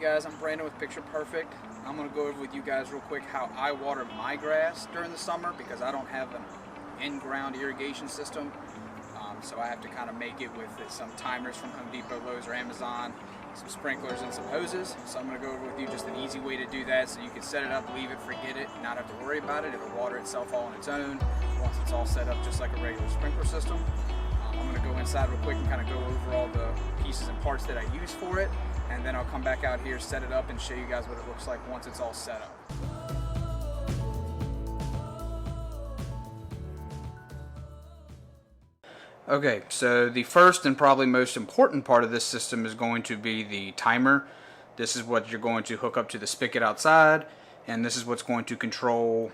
guys, I'm Brandon with Picture Perfect. I'm going to go over with you guys real quick how I water my grass during the summer because I don't have an in-ground irrigation system. So I have to kind of make it with some timers from Home Depot, Lowe's, or Amazon, some sprinklers and some hoses. So I'm going to go over with you just an easy way to do that so you can set it up, leave it, forget it, not have to worry about it. It'll water itself all on its own once it's all set up just like a regular sprinkler system. I'm going to go inside real quick and kind of go over all the pieces and parts that I use for it, and then I'll come back out here, set it up, and show you guys what it looks like once it's all set up. Okay, so the first and probably most important part of this system is going to be the timer. This is what you're going to hook up to the spigot outside, and this is what's going to control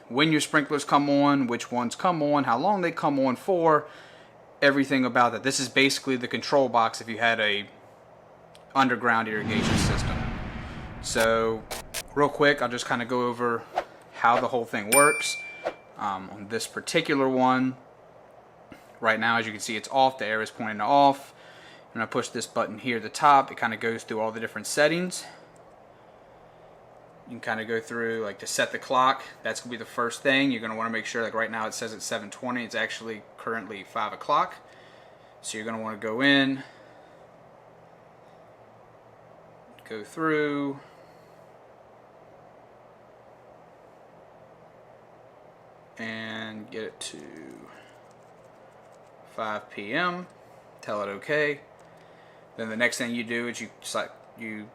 when your sprinklers come on, which ones come on, how long they come on for, everything about that. This is basically the control box if you had a underground irrigation system. So real quick, I'll just kind of go over how the whole thing works. On this particular one, right now, as you can see, it's off. The arrow is pointing to off. And I push this button here at the top. It kind of goes through all the different settings. You can kind of go through, like, to set the clock. That's going to be the first thing. You're going to want to make sure, like right now it says it's 7:20. It's actually currently 5 o'clock. So you're going to want to go in, go through, and get it to 5 p.m. Tell it okay. Then the next thing you do is you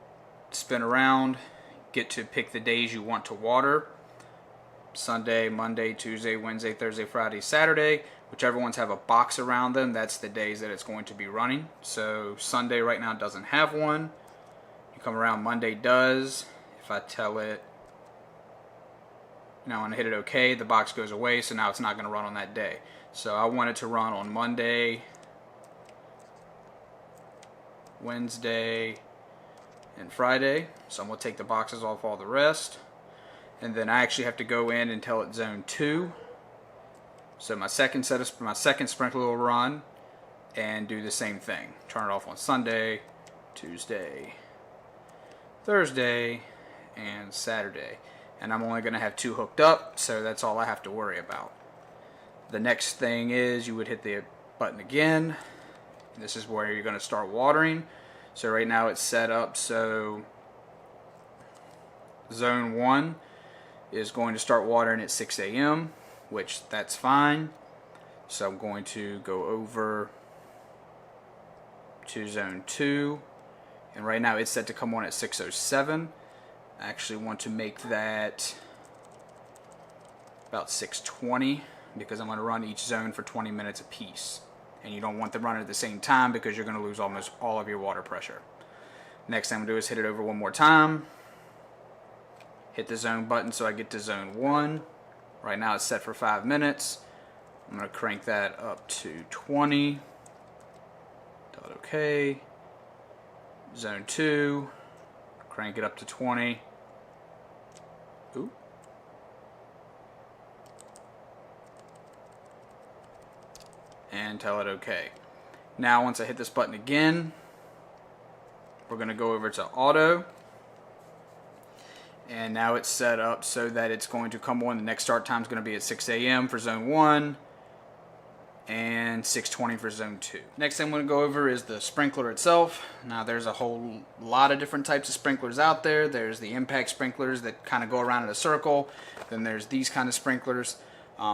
spin around, get to pick the days you want to water. Sunday, Monday, Tuesday, Wednesday, Thursday, Friday, Saturday. Whichever ones have a box around them, that's the days that it's going to be running. So Sunday right now doesn't have one. You come around, Monday does. If I tell it, now when I hit it okay, the box goes away, so now it's not going to run on that day. So I want it to run on Monday, Wednesday, and Friday. So I'm going to take the boxes off all the rest. And then I actually have to go in and tell it zone 2. So my second sprinkler will run and do the same thing. Turn it off on Sunday, Tuesday, Thursday, and Saturday. And I'm only going to have 2 hooked up, so that's all I have to worry about. The next thing is you would hit the button again. This is where you're going to start watering. So right now it's set up so zone 1 is going to start watering at 6 a.m., which that's fine. So I'm going to go over to zone 2, and right now it's set to come on at 6:07. I actually want to make that about 6:20 because I'm going to run each zone for 20 minutes apiece. And you don't want them running at the same time because you're going to lose almost all of your water pressure. Next thing I'm going to do is hit it over one more time. Hit the zone button so I get to zone 1. Right now it's set for 5 minutes. I'm going to crank that up to 20. Tell it okay. Zone 2. Crank it up to 20. Ooh. And tell it okay. Now once I hit this button again, we're going to go over to auto. And now it's set up so that it's going to come on. The next start time is going to be at 6 a.m. for zone 1 and 6:20 for zone 2. Next thing I'm going to go over is the sprinkler itself. Now there's a whole lot of different types of sprinklers out there. There's the impact sprinklers that kind of go around in a circle. Then there's these kind of sprinklers.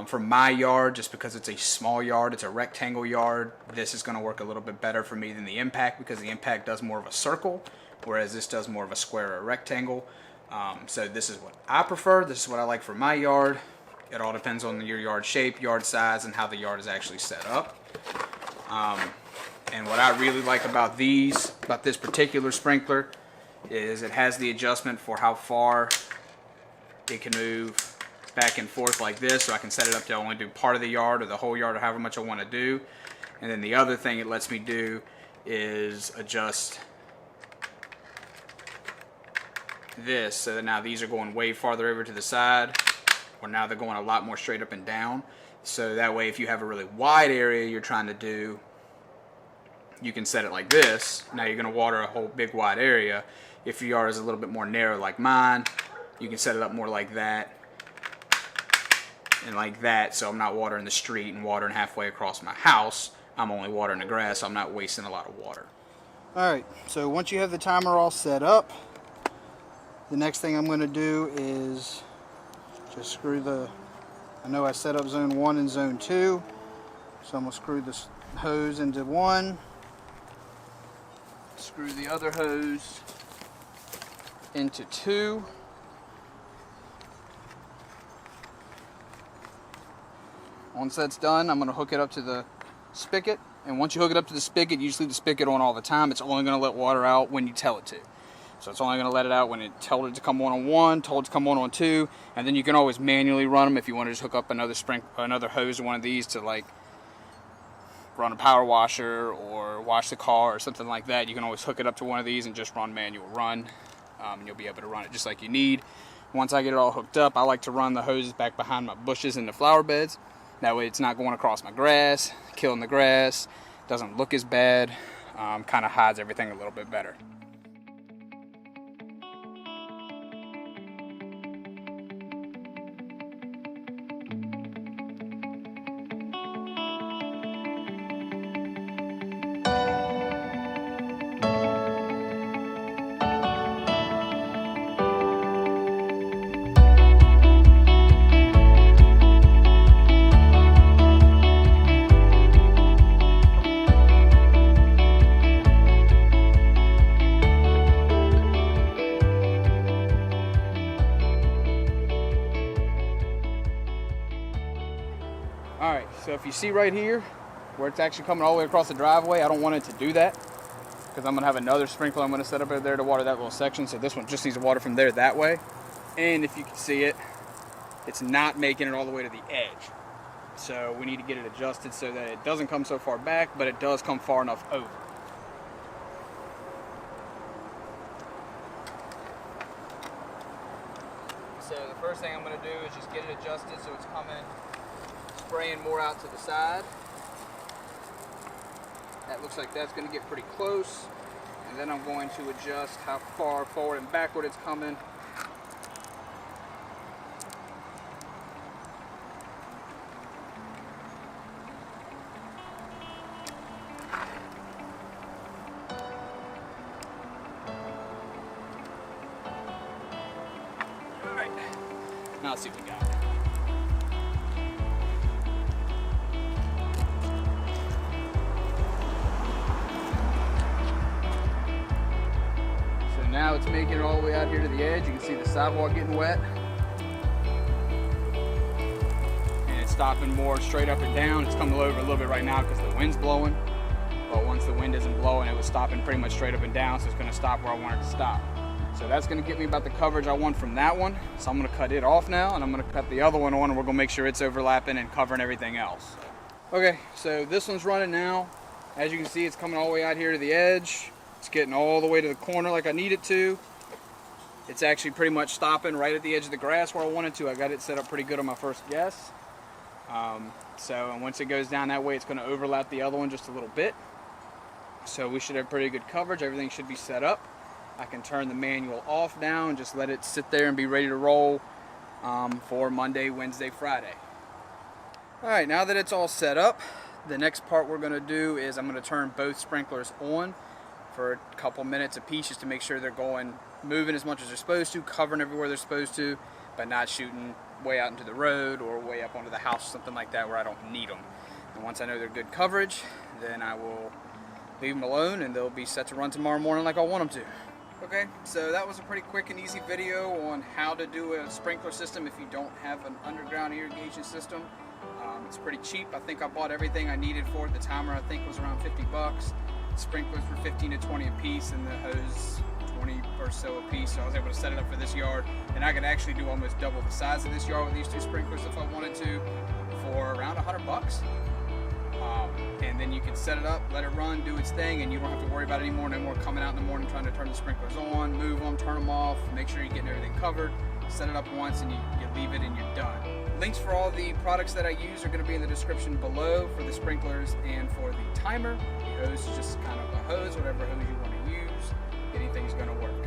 For my yard, just because it's a small yard, it's a rectangle yard, this is going to work a little bit better for me than the impact because the impact does more of a circle, whereas this does more of a square or a rectangle. So this is what I prefer. This is what I like for my yard. It all depends on your yard shape, yard size, and how the yard is actually set up. And what I really like about this particular sprinkler is it has the adjustment for how far it can move back and forth like this, so I can set it up to only do part of the yard or the whole yard or however much I want to do. And then the other thing it lets me do is adjust this so that now these are going way farther over to the side, or now they're going a lot more straight up and down. So that way if you have a really wide area you're trying to do, you can set it like this. Now you're going to water a whole big wide area. If your yard is a little bit more narrow like mine, you can set it up more like that and like that, so I'm not watering the street and watering halfway across my house. I'm only watering the grass, so I'm not wasting a lot of water. Alright, so once you have the timer all set up, the next thing I'm going to do is just screw the, I know I set up zone 1 and zone 2, so I'm going to screw this hose into 1, screw the other hose into 2, once that's done, I'm going to hook it up to the spigot, and once you hook it up to the spigot, you just leave the spigot on all the time. It's only going to let water out when you tell it to. So it's only going to let it out when it told it to come on 1, told it to come on 2, and then you can always manually run them if you want to just hook up another hose to one of these to like run a power washer or wash the car or something like that. You can always hook it up to one of these and just run manual run, and you'll be able to run it just like you need. Once I get it all hooked up, I like to run the hoses back behind my bushes in the flower beds. That way it's not going across my grass, killing the grass, doesn't look as bad, kind of hides everything a little bit better. Alright, so if you see right here, where it's actually coming all the way across the driveway, I don't want it to do that, because I'm going to have another sprinkler I'm going to set up over there to water that little section, so this one just needs to water from there that way. And if you can see it, it's not making it all the way to the edge. So we need to get it adjusted so that it doesn't come so far back, but it does come far enough over. So the first thing I'm going to do is just get it adjusted so it's coming, spraying more out to the side. That looks like that's going to get pretty close. And then I'm going to adjust how far forward and backward it's coming. All right, now let's see what we got. Now it's making it all the way out here to the edge. You can see the sidewalk getting wet. And it's stopping more straight up and down. It's coming over a little bit right now because the wind's blowing. But once the wind isn't blowing, it was stopping pretty much straight up and down, so it's going to stop where I want it to stop. So that's going to get me about the coverage I want from that one. So I'm going to cut it off now, and I'm going to cut the other one on, and we're going to make sure it's overlapping and covering everything else. Okay, so this one's running now. As you can see, it's coming all the way out here to the edge. It's getting all the way to the corner like I need it to. It's actually pretty much stopping right at the edge of the grass where I wanted to. I got it set up pretty good on my first guess. And once it goes down that way, it's going to overlap the other one just a little bit. So we should have pretty good coverage. Everything should be set up. I can turn the manual off now and just let it sit there and be ready to roll for Monday, Wednesday, Friday. Alright, now that it's all set up, the next part we're going to do is I'm going to turn both sprinklers on for a couple minutes a piece just to make sure they're moving as much as they're supposed to, covering everywhere they're supposed to, but not shooting way out into the road or way up onto the house, something like that where I don't need them. And once I know they're good coverage, then I will leave them alone and they'll be set to run tomorrow morning like I want them to. Okay, so that was a pretty quick and easy video on how to do a sprinkler system if you don't have an underground irrigation system. It's pretty cheap. I think I bought everything I needed for it. The timer I think was around 50 bucks. Sprinklers were 15 to 20 a piece, and the hose 20 or so a piece. So I was able to set it up for this yard, and I could actually do almost double the size of this yard with these two sprinklers if I wanted to, for around 100 bucks. And then you can set it up, let it run, do its thing, and you don't have to worry about it anymore. No more coming out in the morning trying to turn the sprinklers on, move them, turn them off, make sure you're getting everything covered. Set it up once and you leave it and you're done. Links for all the products that I use are going to be in the description below for the sprinklers and for the timer. The hose is just kind of a hose, whatever hose you want to use. Anything's going to work.